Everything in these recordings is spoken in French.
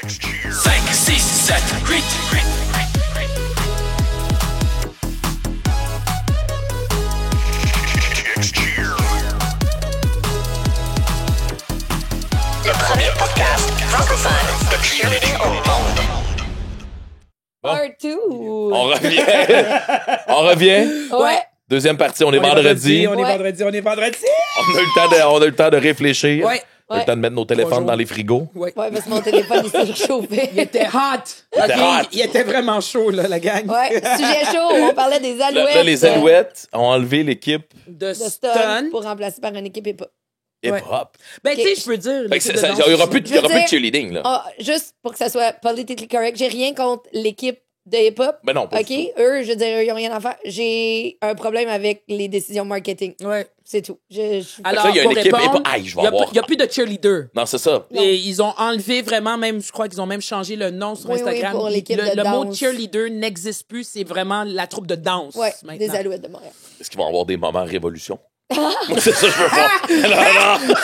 5, 6, 7, 8. Le premier podcast francophone de cheerleading au monde. Part 2. On revient. Ouais. Deuxième partie, on est vendredi. On est vendredi. On a eu le temps de réfléchir. Ouais. On a eu le temps de mettre nos téléphones dans les frigos. Ouais. Ouais, parce que mon téléphone, il s'est réchauffé. Il était hot. était hot. Il était vraiment chaud, là, la gang. Ouais, sujet chaud, on parlait des alouettes. Là, les Alouettes ont enlevé l'équipe De de stun. Stun pour remplacer par une équipe hip-hop. hip-hop. Ben, tu sais, je peux dire. Fait que l'équipe ça- de il n'y aura plus de Je veux dire- cheerleading, là. Ah, juste pour que ça soit politically correct, j'ai rien contre l'équipe de hip-hop. Ben non, pas OK? du tout. Eux, je veux dire, ils n'ont rien à faire. J'ai un problème avec les décisions marketing. Ouais. C'est tout. Alors, ça, il y a une pour équipe répondre, hip-hop. Aïe, je vais il y a avoir. plus- il y a plus de cheerleader. Non, c'est ça. Non. Et ils ont enlevé vraiment, même, je crois qu'ils ont même changé le nom sur Oui, Instagram. oui, pour l'équipe de le mot danse. cheerleader n'existe plus, c'est vraiment la troupe de danse. Ouais, maintenant. des alouettes de Montréal. Est-ce qu'ils vont avoir des moments révolution? Moi, c'est ça que je veux voir. Non.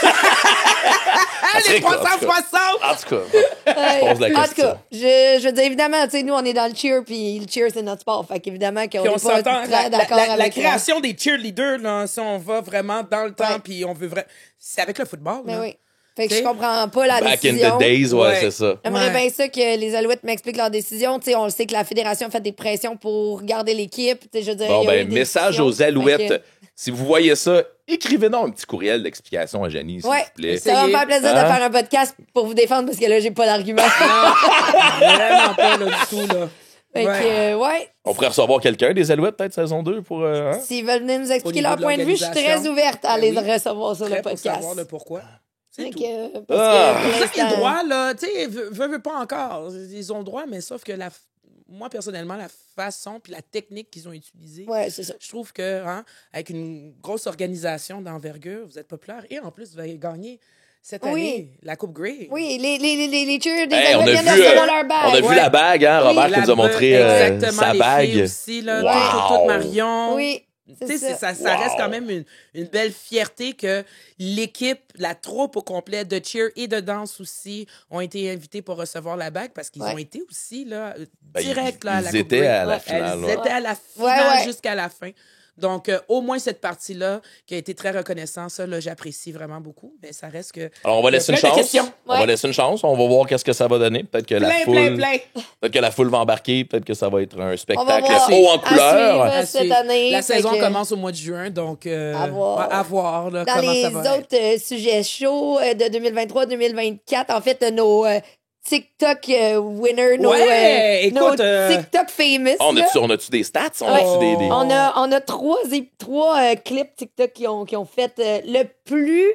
Ça serait Les quoi, en tout cas? 360! En tout cas, pose la En tout question. cas, je veux dire, évidemment, tu sais, nous, on est dans le cheer, puis le cheer, c'est notre sport. Fait qu'évidemment qu'on Puis on n'est pas s'entend, très d'accord la avec création des cheerleaders, là, si on va vraiment dans le temps, Ouais. puis on veut vraiment. C'est avec le football. Mais là. oui. Fait que T'sais, je comprends pas la Back in décision. the days, ouais, Ouais. c'est ça. J'aimerais Ouais. bien ça que les Alouettes m'expliquent leur décision. Tu sais, on le sait que la fédération fait des pressions pour garder l'équipe. Tu sais, je veux dire, Bon, il y a eu ben, des message discussions. aux Alouettes. Fait Si vous voyez ça, écrivez-nous un petit courriel d'explication à Janie, s'il Ouais, vous plaît. ça va me faire plaisir Hein? de faire un podcast pour vous défendre parce que là, j'ai pas d'argument. Vraiment pas, là, du tout, là. Fait que, ouais, On pourrait recevoir quelqu'un des Alouettes, peut-être, saison 2, pour... hein? s'ils veulent venir nous Au expliquer niveau leur de point de vue, je suis très l'organisation. ouverte à Ben les oui. recevoir sur Prêt le pour podcast. savoir le pourquoi. C'est Fait tout. que, Ah. parce que pour Ça, c'est le l'instant- droit, là. Tu sais, veut pas encore. Ils ont le droit, mais sauf que moi, personnellement, la façon puis la technique qu'ils ont utilisée, Ouais, c'est ça. je trouve que, avec une grosse organisation d'envergure, vous êtes populaire et en plus, vous avez gagné cette Oui. année la Coupe Grey. Oui, les cheers des Hey, on Alouettes a viennent vu, de recevoir leur bague. on a vu Ouais. la bague, hein? Oui, Robert qui nous a montré Exactement, sa les bague. filles aussi, là. Wow. Toute Marion. Oui, Tu c'est sais, ça. ça reste Wow. quand même une belle fierté que l'équipe, la troupe au complet de cheer et de danse aussi ont été invités pour recevoir la bague parce qu'ils Ouais. ont été aussi là, Ben, direct là, à la ils Coupe étaient Grey. à la Ouais. finale. Elles ouais. étaient à la finale Ouais. jusqu'à la fin. Donc, au moins cette partie-là, qui a été très reconnaissant, ça, là, j'apprécie vraiment beaucoup. Mais ça reste que. Alors, on va laisser une Plein de chance. questions. On va Ouais. laisser une chance. On va voir qu'est-ce que ça va donner. Peut-être que Peut-être que la foule va embarquer. Peut-être que ça va être un On va spectacle voir. haut en À couleur. suivre cette année. La Fait saison que- commence au mois de juin, donc À voir. à voir là, Dans comment les ça va autres sujets chauds de 2023-2024, en fait, nos TikTok winners, Ouais, nos écoute, TikTok famous. Ah, là. on a-tu des stats? On Ouais. a-tu des... On a trois clips TikTok qui ont fait le plus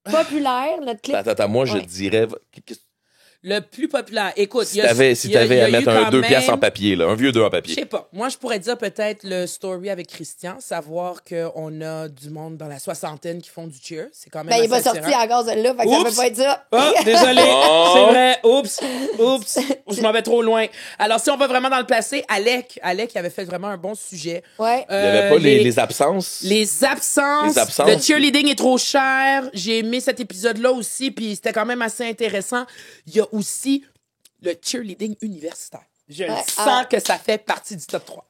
populaire, notre clip. Attends, moi, je Ouais. dirais... Le plus populaire. Écoute, Si t'avais à mettre un 2 piastres en papier, là, un vieux 2 en Je papier. sais pas. Moi, je pourrais dire peut-être le story avec Christian, savoir qu'on a du monde dans la soixantaine qui font du cheer. C'est quand même Ben, il est pas assez sorti attirant. à cause de là, fait que ça Oups. peut pas être ça. Ah, désolé. Oh. C'est vrai. Oups. Je m'en vais trop loin. Alors, si on va vraiment dans le placé, Alec, il avait fait vraiment un bon sujet. Ouais. Il n'y avait pas les absences. Les absences. Les absences. Le cheerleading est trop cher. J'ai aimé cet épisode-là aussi, puis c'était quand même assez intéressant. Il y a aussi le cheerleading universitaire. Je Ouais, sens que ça fait partie du top 3.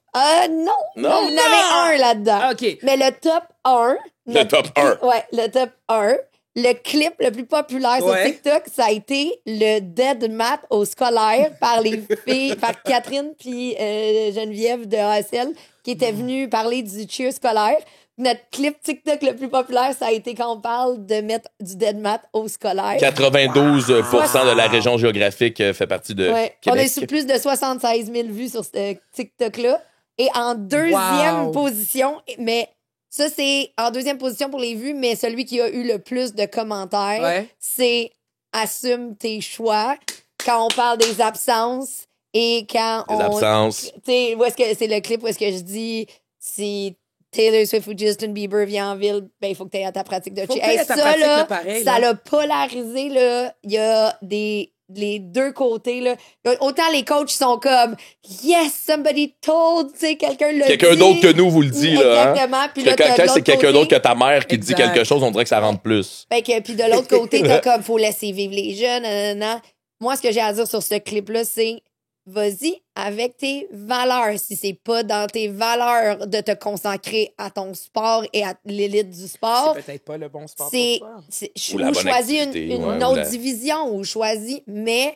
Non. Non. Vous en avez un là-dedans. OK. Mais le top 1. Le top 1. Ouais, le top 1. Le clip le plus populaire sur Ouais. TikTok, ça a été le dead mat au scolaire par les filles, par Catherine puis Geneviève de ASL qui étaient venues parler du cheer scolaire. Notre clip TikTok le plus populaire, ça a été quand on parle de mettre du dead mat au scolaire. 92% de la région géographique fait partie de Ouais. On a Québec. eu plus de 76 000 vues sur ce TikTok-là. Et en deuxième Wow. position, mais ça, c'est en deuxième position pour les vues, mais celui qui a eu le plus de commentaires, Ouais. c'est assume tes choix. Quand on parle des absences et quand Les on. absences. Tu sais, où est-ce que c'est le clip où est-ce que je dis si Taylor Swift ou Justin Bieber vient en ville, ben il faut que tu aies ta pratique de Faut que cheer. t'aies Hey, ta ça, pratique là, de pareil, ça là. l'a polarisé, là. Il y a les deux côtés, là. Autant les coachs sont comme yes, somebody told, tu sais, quelqu'un l'a dit. Quelqu'un d'autre que nous vous le dit, là. Hein? Exactement. Puis Que là, quand t'as de c'est l'autre quelqu'un côté- d'autre que ta mère qui te dit Exact. quelque chose, on dirait que ça rentre plus. Fait que, puis de l'autre côté, t'as comme faut laisser vivre les jeunes, nanana. moi, ce que j'ai à dire sur ce clip-là, c'est vas-y avec tes valeurs. Si c'est pas dans tes valeurs de te consacrer à ton sport et à l'élite du sport, C'est peut-être pas le bon sport c'est, pour toi. Ou la ou bonne choisis activité, une ouais, ou autre la- division, ou choisis, mais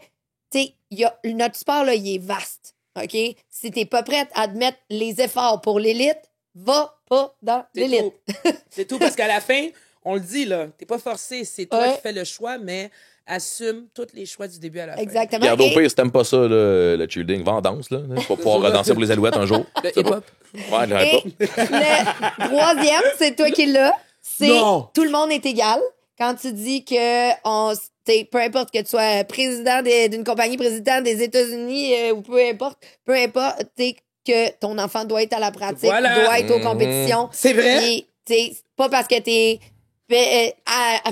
notre sport, là, il est vaste. OK? Si t'es pas prête à admettre les efforts pour l'élite, va pas dans C'est l'élite. tout. C'est tout, parce qu'à la fin, on le dit, là, t'es pas forcé, c'est toi Ouais. qui fais le choix, mais assume tous les choix du début à la fin. Exactement. Regarde, au Et pire, si t'aimes pas ça, là, le cheerleading, va en danse. Là. Tu vas pouvoir danser pour les Alouettes un jour. Le hip-hop. Ouais, le Et hip-hop. le troisième, c'est toi qui l'as. C'est Non. tout le monde est égal. Quand tu dis que peu importe que tu sois président d'une compagnie, président des États-Unis ou peu importe, que ton enfant doit être à la pratique, Voilà. doit être aux compétitions. C'est vrai. Puis, c'est pas parce que t'es je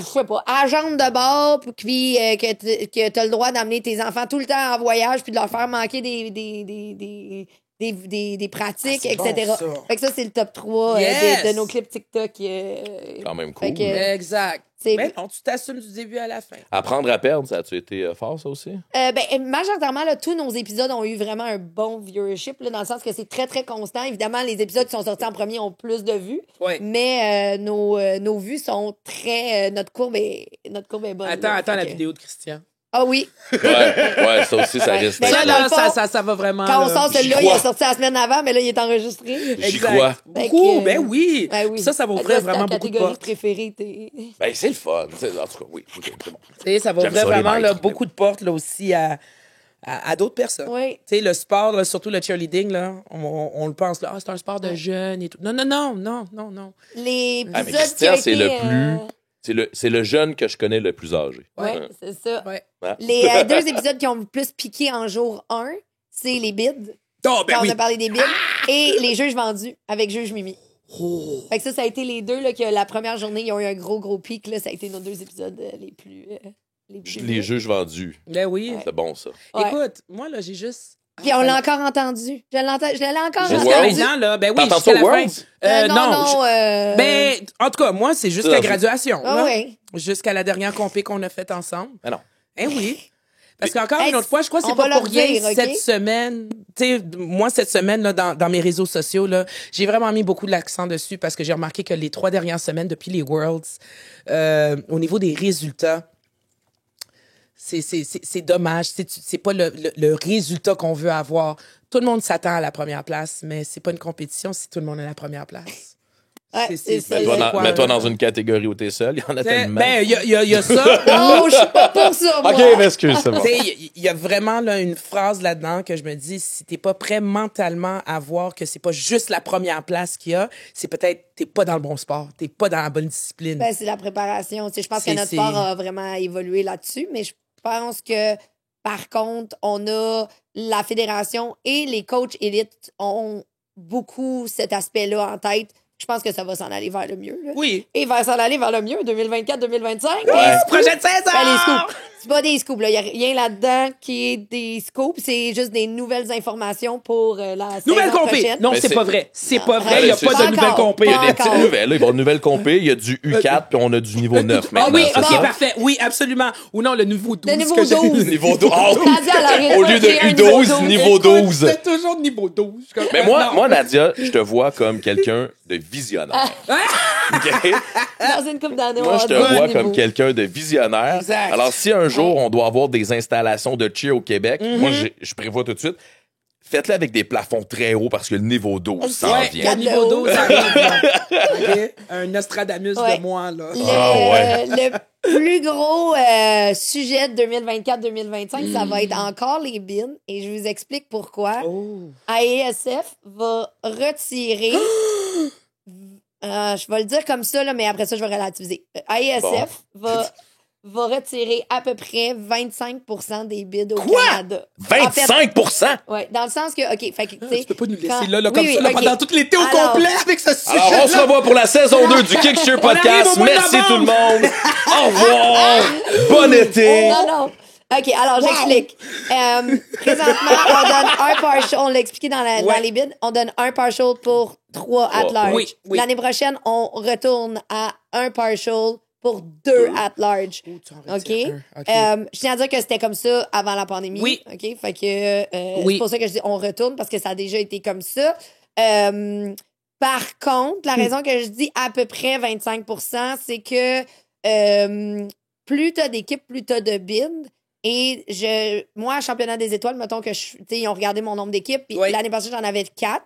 sais pas, agente de bord, puis que t'as le droit d'amener tes enfants tout le temps en voyage, puis de leur faire manquer des pratiques, Ah, c'est etc. bon, ça. Fait que ça, c'est le top 3 Yes! de nos clips TikTok. Quand même Fait cool. que, Exact. c'est- Mais non, tu t'assumes du début à la fin. Apprendre à perdre, ça a-tu été fort, ça aussi? majoritairement, là, tous nos épisodes ont eu vraiment un bon viewership, là, dans le sens que c'est très, très constant. Évidemment, les épisodes qui sont sortis en premier ont plus de vues, Ouais. mais nos vues sont très... notre courbe est bonne. là. Attends Fait la que- vidéo de Christian. Ah oui. Ouais, ça aussi, ça risque. Mais Ça, là, dans là, le fond, ça va vraiment. Quand on là. sort celui-là, j'y il est crois. sorti la semaine avant, mais là, il est enregistré. J'y Exact. crois. Beaucoup, Fait que, ben oui. Ben oui. Ça va Toi, ouvrir c'est ta vraiment beaucoup de catégorie portes. préférée. Ben, c'est le fun. En tout cas, oui. Ok, c'est bon. Tu sais, ça va J'aime ouvrir ça, les vraiment là, maîtres. beaucoup de portes là, aussi à d'autres personnes. Oui. Tu sais, le sport, là, surtout le cheerleading, là, on le pense, là, c'est un sport de jeunes et tout. Non. Les Ah, mais épisodes qui Christian, ont c'est été, le plus. C'est le jeune que je connais le plus âgé. Ouais, Hein. c'est ça. Ouais. Les 2 épisodes qui ont le plus piqué en jour 1, c'est les bids. Oh, ben Quand oui. on a parlé des bids. Et les juges vendus avec Juge Mimi. Fait que ça a été les 2, là, que la première journée, ils ont eu un gros pic. Là, ça a été nos 2 épisodes les plus Les juges vendus. Ben oui. C'est bon, ça. Ouais. Écoute, moi, là, j'ai juste. Puis on l'a encore entendu. Je l'ai encore Jusqu'à Jusqu'à entendu. maintenant, là, ben oui, T'entends jusqu'à ça la au fin. Worlds? Non. Ben, en tout cas, moi, c'est jusqu'à Ça, graduation. Ah là. oui. Jusqu'à la dernière compé qu'on a faite ensemble. Ah non. Eh oui. Parce qu'encore Hey, une autre fois, je crois que c'est on va pas leur pour rien dire, OK? cette semaine. Tu sais, moi, cette semaine, là, dans mes réseaux sociaux, là, j'ai vraiment mis beaucoup l'accent dessus parce que j'ai remarqué que les 3 dernières semaines, depuis les Worlds, au niveau des résultats, c'est dommage. C'est pas le résultat qu'on veut avoir. Tout le monde s'attend à la première place, mais c'est pas une compétition si tout le monde est à la première place. Ouais, c'est ça. Mets-toi dans une catégorie où t'es seul. Il y en a tellement. Ben, il y a ça. Non, je suis pas pour ça, moi. OK, m'excuse, c'est bon. Tu sais, il y a vraiment là, une phrase là-dedans que je me dis, si t'es pas prêt mentalement à voir que c'est pas juste la première place qu'il y a, c'est peut-être t'es pas dans le bon sport, t'es pas dans la bonne discipline. Ben, c'est la préparation. Tu sais, je pense que C'est- notre c'est- sport a vraiment évolué là-dessus, mais je pense que, par contre, on a la fédération et les coachs élites ont beaucoup cet aspect-là en tête. Je pense que ça va s'en aller vers le mieux. Là. Oui. Et va s'en aller vers le mieux, 2024-2025. Prochaine saison! Ben, les scoops. C'est pas des scoops. Il n'y a rien là-dedans qui est des scoops. C'est juste des nouvelles informations pour la Nouvelle saison compé! prochaine. Non, Mais c'est c'est- pas vrai. C'est pas Non. vrai, il n'y a C'est- pas Pas de nouvelle encore. compé. Il y a des Encore. petites nouvelles. Là. Il va y avoir une nouvelle compé. Il y a du U4, puis on a du niveau 9 Ah maintenant. oui, c'est ok, ça? parfait. Oui, absolument. Ou non, le niveau 12. Le niveau que j'ai- 12. Niveau 12. Oh, Nadia, elle aurait au lieu de fait un U12, niveau 12. C'est toujours niveau 12. Comme- Mais Non. moi, Nadia, je te vois comme quelqu'un de visionnaire. OK? Dans une coupe d'années, on Moi, va je te avoir vois du comme niveau. quelqu'un de visionnaire. Exact. Alors, si un jour, on doit avoir des installations de cheer au Québec, moi, je prévois tout de suite, faites-le avec des plafonds très hauts parce que le niveau 12 s'en Ouais, vient. le niveau 12, ça arrive. là. OK? Un Nostradamus Ouais. de moi, là. Le plus gros sujet de 2024-2025, ça va être encore les bins. Et je vous explique pourquoi. Oh. AESF va retirer... je vais le dire comme ça, là, mais après ça, je vais relativiser. AESF va retirer à peu près 25% des bids au Canada. En fait, 25%! ouais, dans le sens que, OK, fait que, tu sais, Tu peux pas nous laisser quand- là, comme Oui, ça, là, oui, OK. pendant tout l'été au Alors- complet avec ce sujet. Alors, on se revoit pour la saison 2 du Kick Cheer On arrive Podcast. au mois de Merci novembre. tout le monde. Au revoir. Bon été. Non. OK, alors j'explique. Présentement, on donne un partial. On l'a expliqué dans les bids. On donne un partial pour 3 at large. Oui. L'année prochaine, on retourne à un partial pour 2 at-large. Ouh, tu en OK? retires un. OK. Je tiens à dire que c'était comme ça avant la pandémie. Oui. OK? Fait que Oui. c'est pour ça que je dis on retourne parce que ça a déjà été comme ça. Par contre, la raison que je dis à peu près 25 %, c'est que plus t'as d'équipes, plus t'as de bids. Et moi, championnat des étoiles, mettons que ils ont regardé mon nombre d'équipes. Puis Oui. l'année passée, j'en avais 4.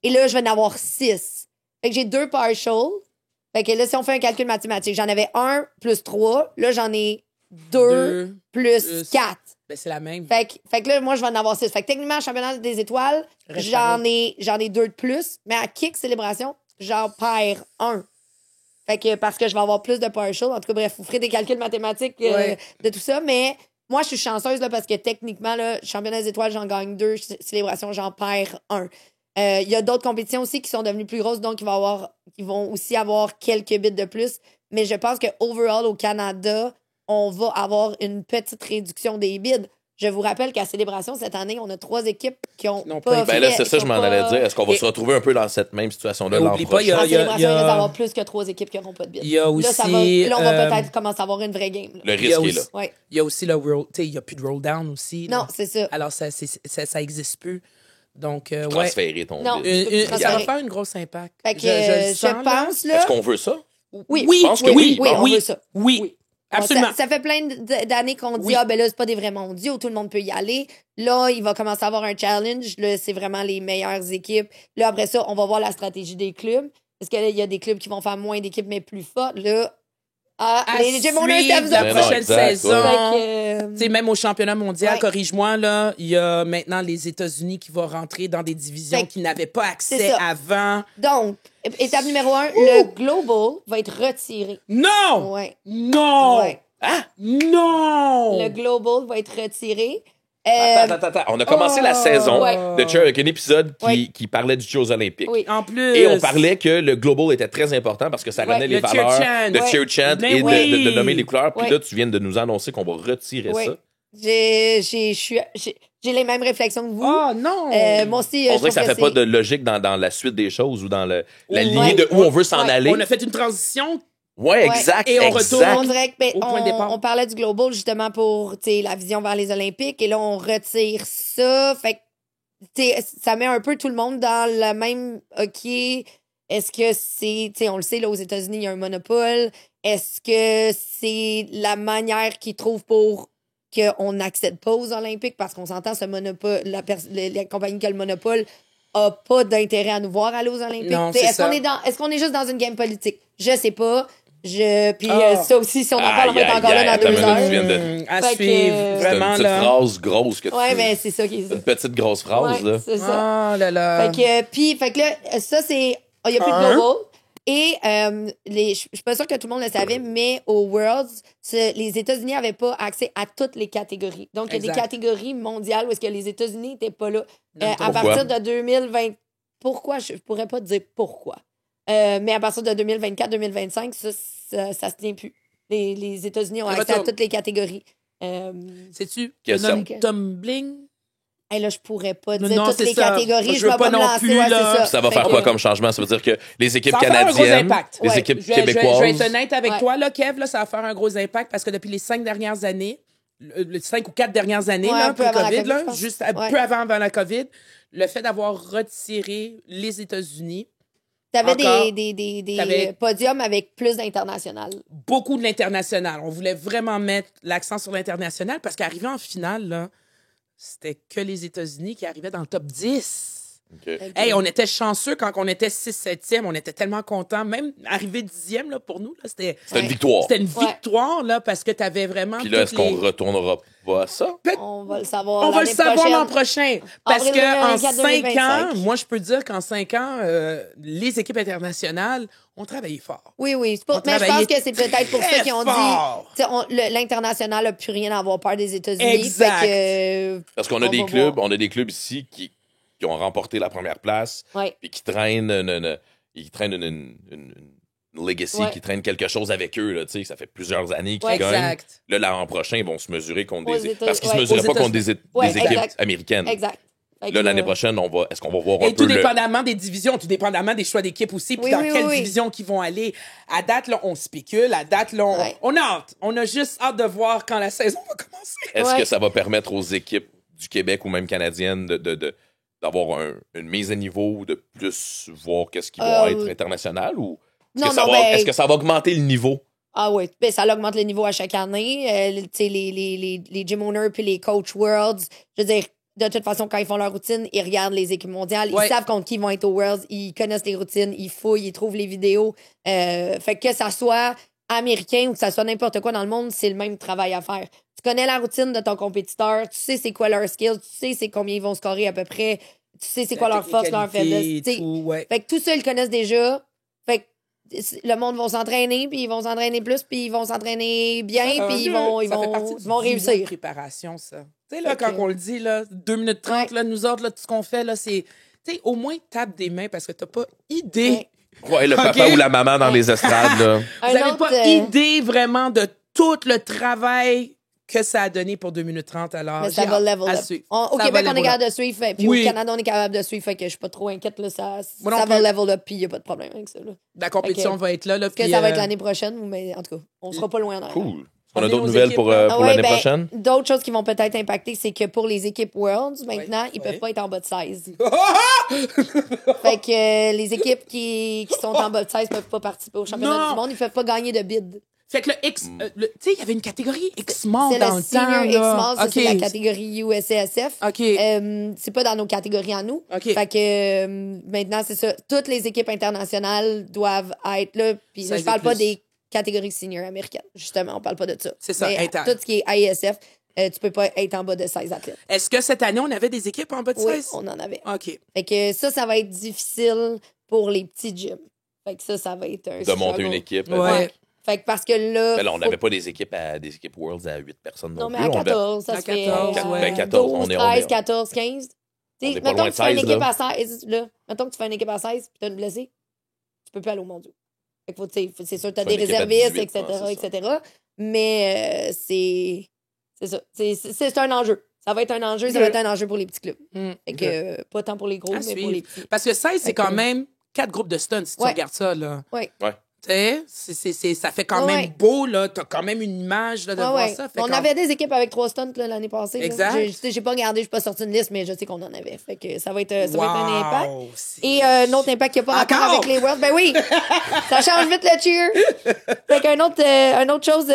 Et là, je vais en avoir 6. Fait que j'ai 2 partials. Fait que là, si on fait un calcul mathématique, j'en avais 1 plus 3. Là, j'en ai 2 plus 4. Ben, c'est la même. Fait que là, moi, je vais en avoir 6. Fait que techniquement, championnat des étoiles, Reste j'en ai 2 de plus. Mais à kick célébration, j'en perds 1. Fait que parce que je vais avoir plus de partial. En tout cas, bref, vous ferez des calculs mathématiques Ouais. de tout ça. Mais moi, je suis chanceuse là, parce que techniquement, là, championnat des étoiles, j'en gagne 2. Célébration, j'en perds 1. Il y a d'autres compétitions aussi qui sont devenues plus grosses, donc ils vont aussi avoir quelques bits de plus. Mais je pense que overall au Canada, on va avoir une petite réduction des bids. Je vous rappelle qu'à Célébration, cette année, on a 3 équipes qui ont Non, pas pas Ben là, fait- c'est ça, qui je ont m'en pas- allais dire. Est-ce qu'on va Et- se retrouver un peu dans cette même situation-là Mais l'an oublie pas, il y prochain? a- En Célébration, il va y a- avoir plus que 3 équipes qui n'auront pas de bids. Il y a Là, ça va, aussi, là, on va peut-être commencer à avoir une vraie game. Là. Le il y a risque est là. aussi- Ouais. Il y a aussi le roll. Tu sais, il n'y a plus de roll down aussi. là. Non, c'est ça. Alors, ça n'existe plus. Donc, ouais. Transférer ton Non. bid. Tu peux Ça va transférer. faire une grosse impact. Fait que le je sens, là. pense, là... Est-ce qu'on veut ça? Oui, Oui, je pense que oui. Oui, on oui, veut ça. Oui, absolument. Ça fait plein d'années qu'on dit, Oui. ah, ben là, c'est pas des vrais mondiaux, tout le monde peut y aller. Là, il va commencer à avoir un challenge. Là, c'est vraiment les meilleures équipes. Là, après ça, on va voir la stratégie des clubs. Parce que là, il y a des clubs qui vont faire moins d'équipes, mais plus fortes. Là, les Jim Owners, c'est à vous suivre la Non, autres. prochaine exact, saison. ouais. Fait que, Tu sais, même au championnat mondial, Ouais. corrige-moi, là, il y a maintenant les États-Unis qui vont rentrer dans des divisions Fait que- qui n'avaient pas c'est accès ça. avant. donc, étape numéro 1, le Global va être retiré. Non! Ouais. Non! Ouais. Non! Le Global va être retiré. Attends. On a commencé la saison Ouais. de Cheer avec un épisode Ouais. qui parlait du Jeux olympiques. Oui. En plus. Et on parlait que le global était très important parce que ça Ouais, ramenait les le valeurs cheer chant. de Ouais. cheer chant Mais et oui. de nommer les couleurs. Puis Ouais. là, tu viens de nous annoncer qu'on va retirer Oui. ça. J'ai les mêmes réflexions que vous. Oh non! Moi aussi, On je dirait que ça trouve fait pas de logique dans la suite des choses ou dans la Ouais. lignée de où on veut s'en Ouais. aller. On a fait une transition. Ouais, exact. Et on exact. retourne. On dirait que Au point de départ. on parlait du Global justement pour la vision vers les Olympiques et là on retire ça. Fait que ça met un peu tout le monde dans le même OK. Est-ce que c'est on le sait là aux États-Unis il y a un monopole. Est-ce que c'est la manière qu'ils trouvent pour qu'on n'accède pas aux Olympiques parce qu'on s'entend ce monopole la compagnie qui a le monopole a pas d'intérêt à nous voir aller aux Olympiques. Non, T'sais, c'est ça. est-ce qu'on est juste dans une game politique? Je sais pas. Puis Ah. ça aussi, si on en parle, on va être Aïe, encore aïe, là dans attends 2 une minute, tu heures. viens de- À Fait que, suivre. c'est C'est une Vraiment, petite là. phrase grosse que tu Ouais, fais. mais c'est ça qui est ça. Une petite grosse phrase, Ouais, là. c'est ça. Oh là là. Fait que là, ça, c'est. Il n'y a plus de Un. global. Et je suis pas sûre que tout le monde le savait, mais au Worlds, les États-Unis n'avaient pas accès à toutes les catégories. Donc, il y a des Exact. catégories mondiales où est-ce que les États-Unis n'étaient pas là. À Pourquoi? partir de 2020. Pourquoi? Je pourrais pas te dire pourquoi. Mais à partir de 2024-2025, ça se tient plus. Les États-Unis ont Le accès à retour. toutes les catégories. Sais-tu? Que Le ça. nom tumbling? Là, je pourrais pas Non, dire non, toutes c'est les ça. catégories. Je veux vais pas me non lancer. plus, Ouais, là. c'est ça. Ça va Fait faire que- quoi comme changement? Ça veut dire que les équipes Ça va faire un gros canadiennes, impact. les Ouais. équipes Je vais québécoises. être honnête avec Ouais. toi, là, Kev, là, ça va faire un gros impact parce que depuis les 5 dernières années, les 5 ou 4 dernières années, Ouais, là, un peu avant la pré-COVID, COVID, là, je pense. juste Ouais. peu avant la COVID, le fait d'avoir retiré les États-Unis, T'avais Encore. des T'avais- podiums avec plus d'international. beaucoup de l'international. On voulait vraiment mettre l'accent sur l'international parce qu'arrivé en finale, là, c'était que les États-Unis qui arrivaient dans le top 10. OK. Hey, on était chanceux quand on était 6-7e. On était tellement contents. Même arrivé 10e, là, pour nous, là, c'était C'était une victoire. c'était une Ouais. victoire, là, parce que tu avais vraiment. Puis là, est-ce toutes qu'on les- retournera pas à ça? On va le savoir. On va le l'année savoir prochaine. l'an prochain. Parce Avril qu'en 24, 5 ans, 2025. moi, je peux dire qu'en 5 ans, les équipes internationales ont travaillé fort. Oui. On Mais je pense travaillait que c'est peut-être pour ça très qu'ils ont fort. dit. L'international n'a plus rien à avoir peur des États-Unis. Exact. Fait que, Parce qu'on a on des va clubs, voir. on a des clubs ici qui ont remporté la première place, ouais. puis qui traînent une legacy, Ouais. qui traînent quelque chose avec eux. Là, tu sais, ça fait plusieurs années qu'ils Ouais. gagnent. Exact. Là, l'an prochain, ils vont se mesurer contre Aux des... États- Parce qu'ils ouais. se mesuraient Aux pas contre des Ouais, équipes exact. américaines. Exact. Fait que, Là, l'année prochaine, est-ce qu'on va voir un Et peu tout dépendamment des divisions, tout dépendamment des choix d'équipe aussi, puis Oui, dans oui, quelle oui. division qu'ils vont aller. À date, là, on spécule. À date, là, Ouais. on a hâte. On a juste hâte de voir quand la saison va commencer. Est-ce Ouais. que ça va permettre aux équipes du Québec ou même canadiennes d'avoir une mise à niveau ou de plus voir qu'est-ce qui va être international ou est-ce que ça va augmenter le niveau? Ah oui, ben, ça augmente le niveau à chaque année. Tu sais, les gym owners puis les coach worlds, je veux dire, de toute façon, quand ils font leur routine, ils regardent les équipes mondiales. Ouais. Ils savent contre qui ils vont être aux Worlds. Ils connaissent les routines. Ils fouillent. Ils trouvent les vidéos. Fait que ça soit américain ou que ça soit n'importe quoi dans le monde, c'est le même travail à faire. Tu connais la routine de ton compétiteur. Tu sais c'est quoi leur skills. Tu sais c'est combien ils vont scorer à peu près. Tu sais c'est quoi leur force, leur faiblesse. Tu sais. Ouais. Fait que tout ça, ils le connaissent déjà. Fait que le monde va s'entraîner, puis ils vont s'entraîner plus, puis ils vont s'entraîner bien, puis ils vont réussir. Préparation, ça. Tu sais, là, Fait quand que- on le dit, là, 2 minutes 30, Ouais. là, nous autres, là, tout ce qu'on fait, là, c'est. Tu sais, au moins, tape des mains parce que t'as pas idée. Ouais. Ouais, le Ok. papa ou la maman dans les estrades, là. Vous n'avez pas idée vraiment de tout le travail que ça a donné pour 2 minutes 30. Alors, Mais ça j'ai va hâte level à up. suivre. Au Ça Québec, va on est level capable up. de suivre. Puis Oui. au Canada, on est capable de suivre. Fait que je suis pas trop inquiète. Là, Moi non ça va plus. level up, puis il n'y a pas de problème avec ça. Là. La compétition Ok. va être là. Est-ce que puis, ça va être l'année prochaine? Mais en tout cas, on sera pas loin en arrière. Cool. Est-ce qu'on a On est d'autres nos nouvelles équipes, pour, là. pour Ouais, l'année ben, prochaine? D'autres choses qui vont peut-être impacter, c'est que pour les équipes Worlds, maintenant, ils peuvent pas être en bas de 16. Fait que les équipes qui sont en bas de 16 peuvent pas participer au championnat Non. du monde. Ils peuvent pas gagner de bid. Fait que le X. tu sais, il y avait une catégorie X-Mall C'est dans le le Senior temps. X-Mall, ça, OK. c'est la catégorie USCSF. OK. C'est pas dans nos catégories à nous. OK. Fait que maintenant, c'est ça. Toutes les équipes internationales doivent être là. Puis Ça je parle aide pas plus. des catégories senior américaines. Justement, on parle pas de ça. C'est ça, Mais inter. tout ce qui est ISF, tu peux pas être en bas de 16 athlètes. Est-ce que cette année, on avait des équipes en bas de Oui, 16? on en avait. OK. Fait que ça va être difficile pour les petits gyms. Fait que ça va être un De monter struggle. une équipe. Ouais. Fait que parce que là. Mais là, on faut- n'avait pas des équipes Worlds à 8 personnes non, Non, mais plus. à On avait- 14, ça À se fait. 14, ouais. Ben, 14, 12, on est- 13, 14, 15. On est T'sais, pas mettons loin que de tu fais une 16, équipe là. à 16, là. Mettons que tu fais une équipe à 16 puis t'as une blessée, tu peux plus aller au mondial. Fait que faut, c'est sûr, t'as Faut des une équipe à réservistes, 18, etc., ouais, c'est ça. etc. Mais c'est ça. C'est un enjeu. Ça va être un enjeu, ça va être un enjeu pour les petits clubs. Fait que pas tant pour les gros, À mais pour suivre. les petits. Parce que 16, c'est Fait que- quand même 4 groupes de stunts, si tu Ouais. regardes ça, là. Oui. Ouais. Tu sais, ça fait quand Ouais, même ouais. beau, là. T'as quand même une image, là, de voir ça. Fait On qu'en- avait des équipes avec 3 stunts là, l'année passée. là. Exact. J'ai pas regardé, j'ai pas sorti une liste, mais je sais qu'on en avait. Fait que ça va être un impact. Wow, c'est- Et un autre impact qui n'a pas rapport Encore? avec les Worlds. Ben oui! Ça change vite le cheer. Fait qu'un autre, une autre chose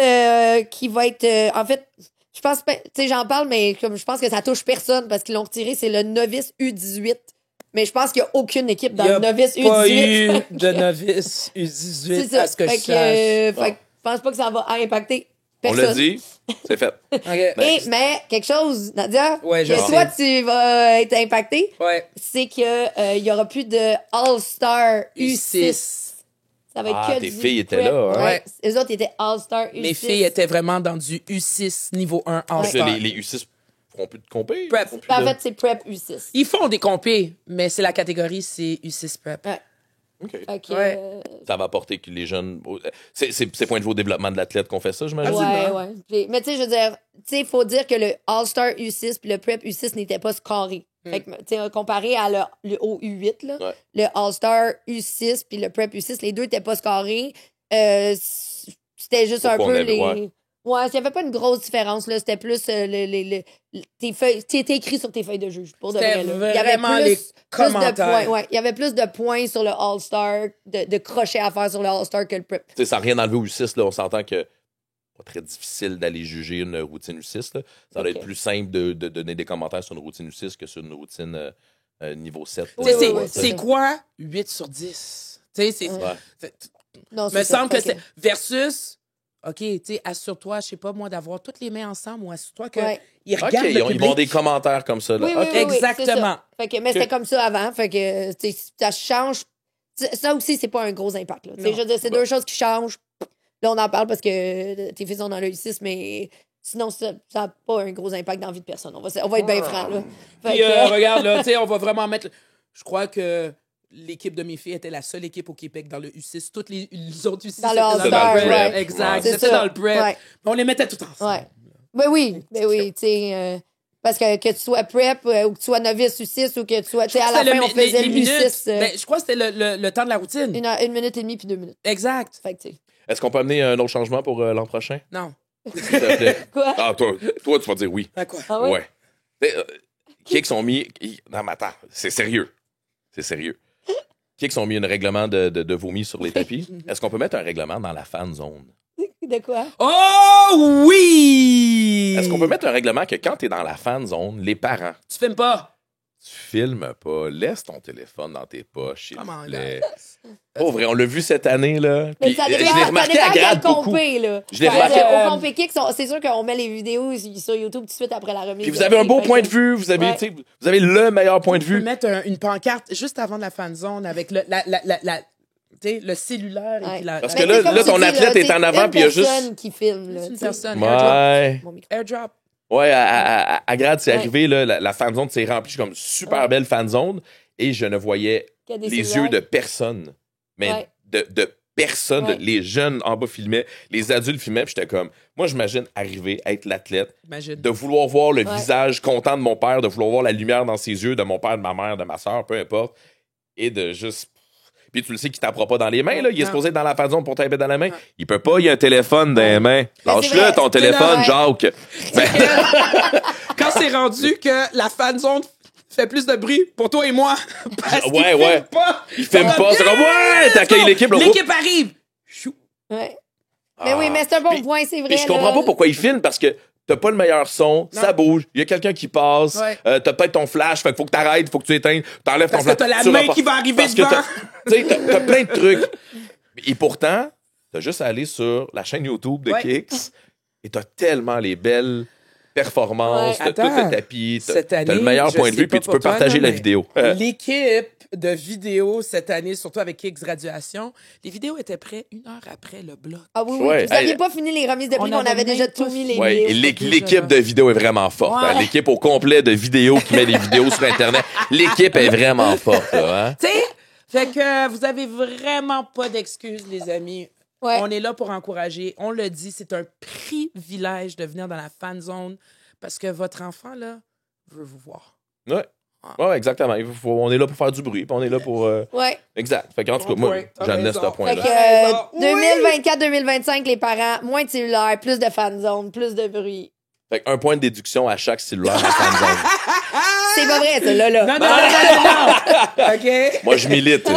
qui va être. En fait, je pense pas. Tu sais, j'en parle, mais comme je pense que ça touche personne parce qu'ils l'ont retiré, c'est le novice U18. Mais je pense qu'il n'y a aucune équipe dans Il y a le novice pas U18. eu de novice C'est U18, ça. à ce que je fait sache. que je pense pas que ça va impacter On personne. l'a dit, c'est fait. OK. Mais quelque chose, Nadia, Ouais, je que sais. toi, tu vas être impacté, Ouais. c'est qu'il y aura plus de All-Star U6. U6. Ça va être Ah, que tes du filles étaient prep. là, hein? Ouais. Eux autres étaient All-Star U6. Mes filles étaient vraiment dans du U6 niveau 1 Parce que All-Star. les U6 feront plus de compé. Prep. Ils feront plus En de- fait, c'est Prep U6. Ils font des compés, mais c'est la catégorie, c'est U6 Prep. Ouais. OK. Fait que, Ouais. Ça va apporter que les jeunes. C'est point de vue au développement de l'athlète qu'on fait ça, j'imagine. ouais. Mais tu sais, je veux dire, il faut dire que le All-Star U6 puis le Prep U6 n'étaient pas scorés. Fait que, tu sais, comparé à le au U8, là, Ouais. le All-Star U6 puis le Prep U6, les deux n'étaient pas scorés. C'était juste un Pourquoi on peu avait- les. ouais. Ouais, il n'y avait pas une grosse différence, là. C'était plus tes feuilles. C'était écrit sur tes feuilles de juge, pour de C'était vrai. Là. Il y avait vraiment les plus de commentaires. points. Ouais, il y avait plus de points sur le All-Star, de crochets à faire sur le All-Star que le Prep. Tu sais, sans rien enlever au U6, là, on s'entend que c'est pas très difficile d'aller juger une routine U6. Là. Ça va Ok. être plus simple de donner des commentaires sur une routine U6 que sur une routine niveau 7. Tu sais, Oui, oui, c'est ça. quoi 8 sur 10? Tu sais, c'est. Ouais. Non, Me c'est ça. semble que Fait c'est. Versus. OK, tu sais, assure-toi, je sais pas moi, d'avoir toutes les mains ensemble ou assure-toi qu'ils Ouais. regardent OK, le ils vont public. des commentaires comme ça. Là. Oui, oui, OK. oui, oui, Exactement. c'est ça. Fait que, mais c'était comme ça avant. Fait que tu sais, ça change. Ça aussi, c'est pas un gros impact. Là. Tu sais, Non. je veux dire, c'est deux choses qui changent. Là, on en parle parce que tes filles sont dans le U6, mais sinon, ça n'a pas un gros impact dans la vie de personne. On va être bien franc. Là. Fait Puis, que- regarde, là, tu sais, on va vraiment mettre. Je crois que l'équipe de mes filles était la seule équipe au Québec dans le U6. Toutes les autres U6 Dans le étaient All-Star, le prep. ouais. Exact. C'est C'était ça. dans le prep. Ouais. On les mettait tout ensemble. Ouais. Ben oui, tu sais. Parce que tu sois prep ou que tu sois novice ou 6 ou que tu sois... Tu sais, à la fin, on faisait le minutes. 6. Ben, je crois que c'était le temps de la routine. 1 minute et demie puis 2 minutes. Exact. Fait que, tu sais. Est-ce qu'on peut amener un autre changement pour l'an prochain? Non. S'il te plaît. Quoi? Ah, toi, tu vas dire oui. À quoi? Ah ouais? Ouais. Kicks ont mis... Non, mais attends, c'est sérieux. C'est sérieux. Kicks ont mis un règlement de vomi sur les tapis. Est-ce qu'on peut mettre un règlement dans la fan zone? De quoi? Oh oui! Est-ce qu'on peut mettre un règlement que quand t'es dans la fan zone, les parents, Tu filmes pas. tu filmes pas, laisse ton téléphone dans tes poches, s'il Come on, te plaît. guys. Pas vrai, on l'a vu cette année, là. Mais Puis, ça je dépend, l'ai remarqué à grade beaucoup. compé, là. Je l'ai Parce remarqué. que Au compé kick, c'est sûr qu'on met les vidéos sur YouTube tout de suite après la remise. Puis vous avez un beau point de vue, vous avez, Ouais. tu sais, vous avez le meilleur point de On peut vue. mettre une pancarte juste avant de la fan zone avec le cellulaire et Ouais. puis la... Parce Mais que là, c'est comme là, tu ton dis, athlète là, est en c'est avant, une puis il y a juste... personne qui filme, là. C'est une tu sais. personne. Ouais. Mon micro. Airdrop. Ouais, à grade, c'est Ouais. arrivé, là, la fan zone s'est remplie comme super Ouais. belle fan zone et je ne voyais Qu'il y a des les cellulaires. yeux de personne. Mais Ouais. de personne. Ouais. Les jeunes en bas filmaient, les adultes filmaient, puis j'étais comme... Moi, j'imagine arriver, être l'athlète, Imagine. de vouloir voir le Ouais. visage content de mon père, de vouloir voir la lumière dans ses yeux, de mon père, de ma mère, de ma soeur, peu importe, et de juste... Puis tu le sais qu'il t'apprend pas dans les mains, là. Il est Non. supposé être dans la fan zone pour taper dans la main. Il peut pas, il y a un téléphone dans les mains. c'est Lâche-le, vrai, ton c'est téléphone, là, Jacques. Ben, Quand c'est rendu que la fan zone fait plus de bruit pour toi et moi, parce qu'il Ouais, filme ouais. pas. il filme pas, c'est comme, ouais, t'accueilles l'équipe, là. L'équipe arrive. Chou. Ouais. Mais oui, mais c'est un bon Puis- point, c'est vrai. Puis je comprends là. pas pourquoi il filme, parce que t'as pas le meilleur son, ça bouge, il y a quelqu'un qui passe, Ouais. t'as peut-être ton flash, fait qu'il faut que t'arrêtes, faut que tu éteignes, t'enlèves ton Parce flash. que t'as la tu main repars. qui va arriver Parce que devant. tu sais, t'as plein de trucs. Et pourtant, t'as juste à aller sur la chaîne YouTube de Ouais. Kicks et t'as tellement les belles performances, Ouais. t'as tout Attends, le tapis, cette t'as année, le meilleur je point de sais vue, puis pas tu pour peux toi, partager là, la mais vidéo. L'équipe de vidéos cette année, surtout avec Kicks Graduation, les vidéos étaient prêtes 1 heure après le bloc. Ah oui, oui. Ouais. Vous n'aviez Hey. pas fini les remises de prix, On mais on avait avait déjà même pas tout mis les fini. Ouais, et vidéos. l'équipe de vidéo est vraiment forte. Ouais. Hein. L'équipe au complet de vidéos qui met des vidéos sur Internet, l'équipe est vraiment forte. Là, hein. Tu sais, fait que vous avez vraiment pas d'excuses, les amis. Ouais. On est là pour encourager. On le dit, c'est un privilège de venir dans la fan zone parce que votre enfant, là, veut vous voir. Ouais. Ouais, exactement. On est là pour faire du bruit, puis on est là pour... Ouais. Exact. Fait qu'en tout cas, Bon moi, point. T'as j'en laisse raison. ce point-là. Fait que Raison. 2024-2025, les parents, moins de cellulaire, plus de fan zone, plus de bruit. Fait qu'un point de déduction à chaque cellulaire en fan zone. C'est pas vrai, ça, là. Non. OK? Moi, je milite.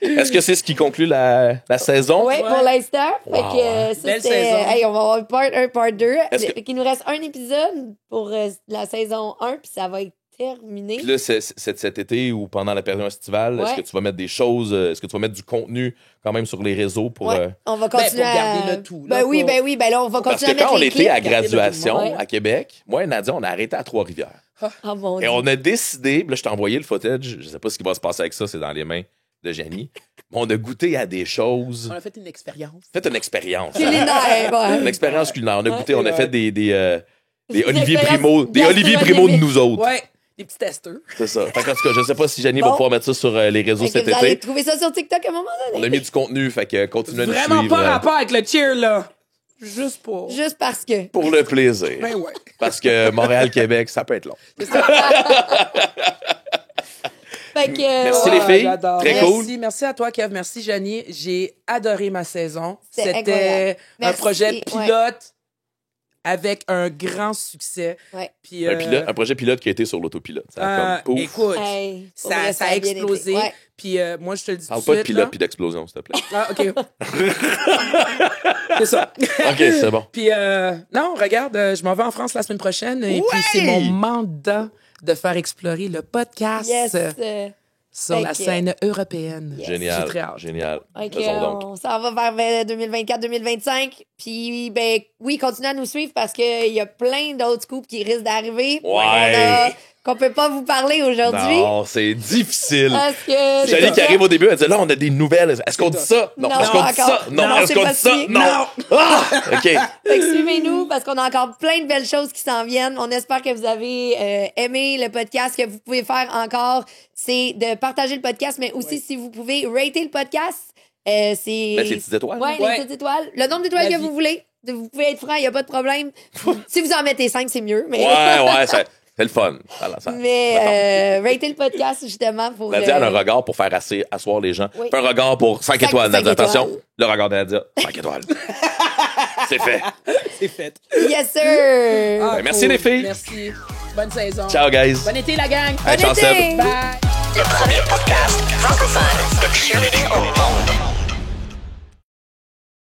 Est-ce que c'est ce qui conclut la saison? Oui, pour l'instant. Fait Wow. que ça, Belle c'était... saison. Hey, on va avoir part 1, part 2. Est-ce que- Fait qu'il nous reste un épisode pour la saison 1, puis ça va être terminé. Puis là, cet été ou pendant la période estivale, est-ce Ouais. que tu vas mettre des choses, est-ce que tu vas mettre du contenu quand même sur les réseaux pour... Ouais, on va continuer pour garder à... le tout, là, Ben oui, pour- ben là, on va Parce continuer que à quand on mettre les était à clips. graduation Ouais. à Québec, moi et Nadia, on a arrêté à Trois-Rivières. Ah, mon Et Dieu. on a décidé, puis là, je t'ai envoyé le footage, je sais pas ce qui va se passer avec ça, c'est dans les mains de Janie, mais on a goûté à des choses, On a fait une expérience. fait une expérience. Culinaire, ouais. Une expérience culinaire. On a goûté, on a Ouais. fait des Des Olivier expériences Primo, des Olivier Primo de nous autres. Ouais, des petits testeurs. C'est ça. Fait qu'en tout cas, je sais pas si Janie va Bon. pouvoir mettre ça sur les réseaux Fait que cet vous allez été. trouver ça sur TikTok à un moment On donné. a mis du contenu, fait que continuez à nous Vraiment suivre. pas rapport avec le cheer, là. Juste pour... Juste parce que. Pour le plaisir. Ben ouais. Parce que Montréal-Québec, ça peut être long. Fait que, Merci les filles. J'adore. Très Merci, cool. merci à toi, Kev. Merci, Janie. J'ai adoré ma saison. C'était C'était incroyable. un Merci. projet Ouais. pilote avec un grand succès. Ouais. Puis, Un projet pilote qui a été sur l'autopilote. Ça a comme pouf. écoute, Hey, pour ça, vrai, ça a bien explosé. été. Ouais. Puis moi, je te le dis tout Parle de pas de suite. pilote là. puis d'explosion, s'il te plaît. Ah, OK. C'est ça. OK, c'est bon. Puis, non, regarde, je m'en vais en France la semaine prochaine. Et puis, c'est mon mandat de faire explorer le podcast Yes. sur Fait la que- scène européenne. J'ai Génial. très hâte. Génial. Ok, Faisons donc. on s'en va vers 2024-2025. Puis, ben, oui, continuez à nous suivre parce qu'il y a plein d'autres scoops qui risquent d'arriver. Ouais. Qu'on peut pas vous parler aujourd'hui. Non, c'est difficile. Parce que. Janie qui arrive au début, elle dit là, on a des nouvelles. Est-ce qu'on dit ça? Non. Non, Est-ce qu'on dit encore. ça? Non. Non, Est-ce c'est qu'on pas dit ça? si. Non. Ah! OK. Fait que suivez-nous parce qu'on a encore plein de belles choses qui s'en viennent. On espère que vous avez aimé le podcast. Ce que vous pouvez faire encore, c'est de partager le podcast, mais aussi si vous pouvez rater le podcast. C'est. Mettre les petites étoiles. Ouais, Ouais. les petites étoiles. Le nombre d'étoiles La que vie. vous voulez. Vous pouvez être franc, il n'y a pas de problème. Si vous en mettez 5, c'est mieux. Mais... Ouais, c'est le fun. Voilà, mais ratez le podcast, justement. Pour, Nadia a un regard pour faire asseoir les gens. Oui. Fais un regard pour 5 étoiles, Nadia. Attention, le regard de Nadia, 5 étoiles. C'est fait. C'est fait. Yes, sir. Cool. Merci, les filles. Merci. Bonne saison. Ciao, guys. Bon été, la gang. Bon été. Bye. Le premier podcast francophone de cheerleading au monde.